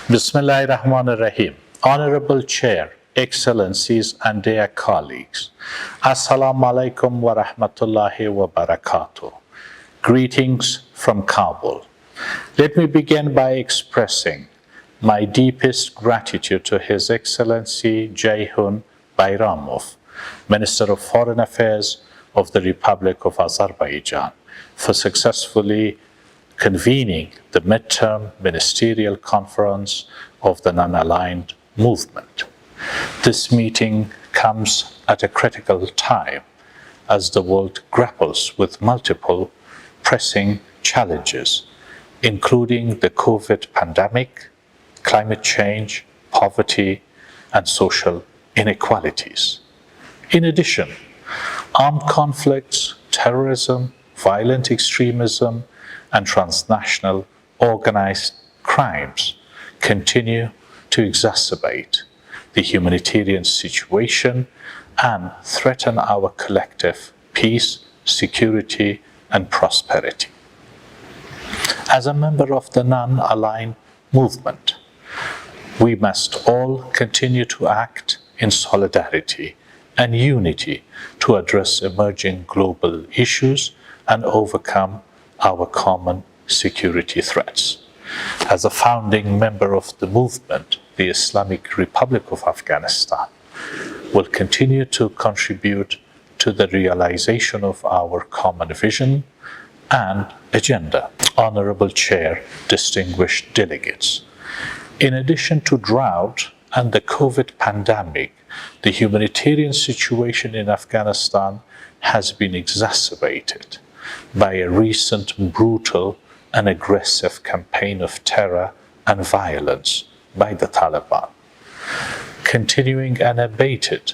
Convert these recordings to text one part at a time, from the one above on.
Bismillahir Rahmanir Rahim. Honorable Chair, Excellencies and dear colleagues, Assalamu alaikum wa rahmatullahi wa barakatuh. Greetings from Kabul. Let me begin by expressing my deepest gratitude to His Excellency Ceyhun Bayramov, Minister of Foreign Affairs of the Republic of Azerbaijan, for successfully convening the midterm ministerial conference of the non-aligned movement. This meeting comes at a critical time as the world grapples with multiple pressing challenges, including the COVID pandemic, climate change, poverty, and social inequalities. In addition, armed conflicts, terrorism, violent extremism, and transnational organized crimes continue to exacerbate the humanitarian situation and threaten our collective peace, security, and prosperity. As a member of the non-aligned movement, we must all continue to act in solidarity and unity to address emerging global issues and overcome our common security threats. As a founding member of the movement, the Islamic Republic of Afghanistan will continue to contribute to the realization of our common vision and agenda. Honorable Chair, distinguished delegates, in addition to drought and the COVID pandemic, the humanitarian situation in Afghanistan has been exacerbated by a recent brutal and aggressive campaign of terror and violence by the Taliban. Continuing unabated,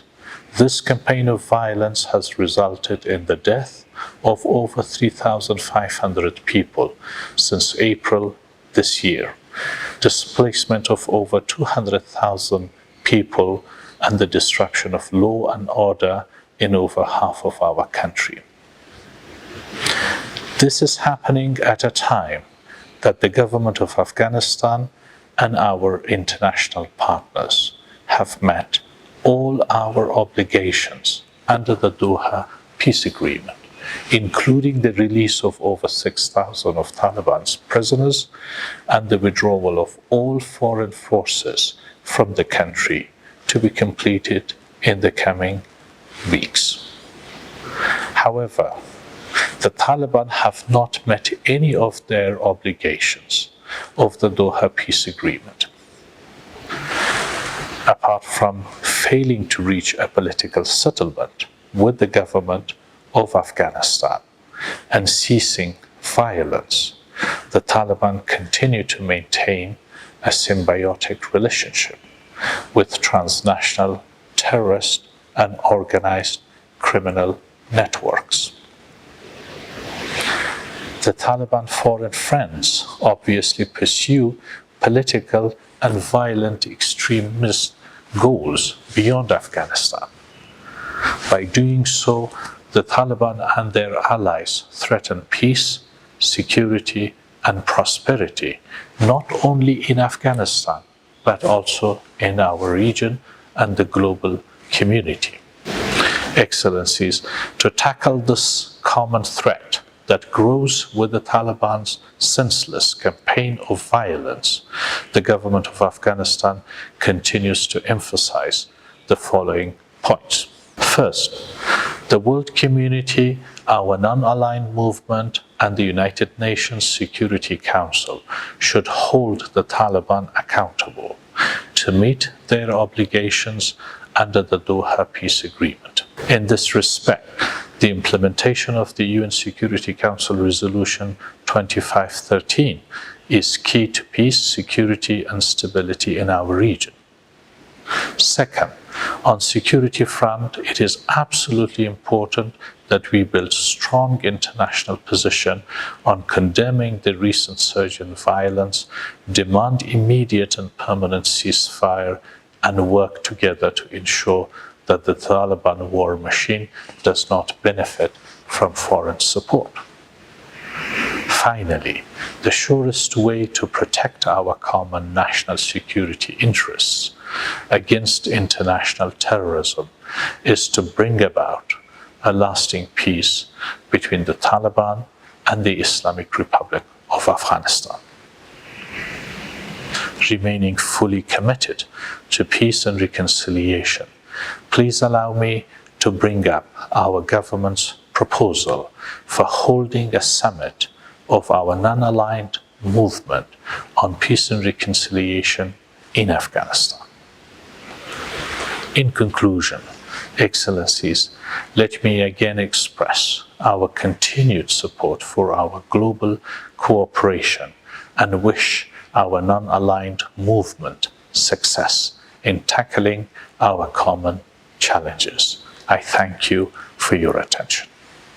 this campaign of violence has resulted in the death of over 3,500 people since April this year, displacement of over 200,000 people, and the disruption of law and order in over half of our country. This is happening at a time that the government of Afghanistan and our international partners have met all our obligations under the Doha peace agreement, including the release of over 6,000 of Taliban's prisoners and the withdrawal of all foreign forces from the country to be completed in the coming weeks. However, the Taliban have not met any of their obligations of the Doha peace agreement, apart from failing to reach a political settlement with the government of Afghanistan and ceasing violence. The Taliban continue to maintain a symbiotic relationship with transnational terrorist and organized criminal networks. The Taliban foreign friends obviously pursue political and violent extremist goals beyond Afghanistan. By doing so, the Taliban and their allies threaten peace, security, and prosperity, not only in Afghanistan, but also in our region and the global community. Excellencies, to tackle this common threat that grows with the Taliban's senseless campaign of violence, the government of Afghanistan continues to emphasize the following points. First, the world community, our non-aligned movement, and the United Nations Security Council should hold the Taliban accountable to meet their obligations under the Doha peace agreement. In this respect, the implementation of the UN Security Council Resolution 2513 is key to peace, security, and stability in our region. Second, on security front, it is absolutely important that we build strong international position on condemning the recent surge in violence, demand immediate and permanent ceasefire, and work together to ensure that the Taliban war machine does not benefit from foreign support. Finally, the surest way to protect our common national security interests against international terrorism is to bring about a lasting peace between the Taliban and the Islamic Republic of Afghanistan. Remaining fully committed to peace and reconciliation, please allow me to bring up our government's proposal for holding a summit of our non-aligned movement on peace and reconciliation in Afghanistan. In conclusion, Excellencies, let me again express our continued support for our global cooperation and wish our non-aligned movement success in tackling our common challenges. I thank you for your attention.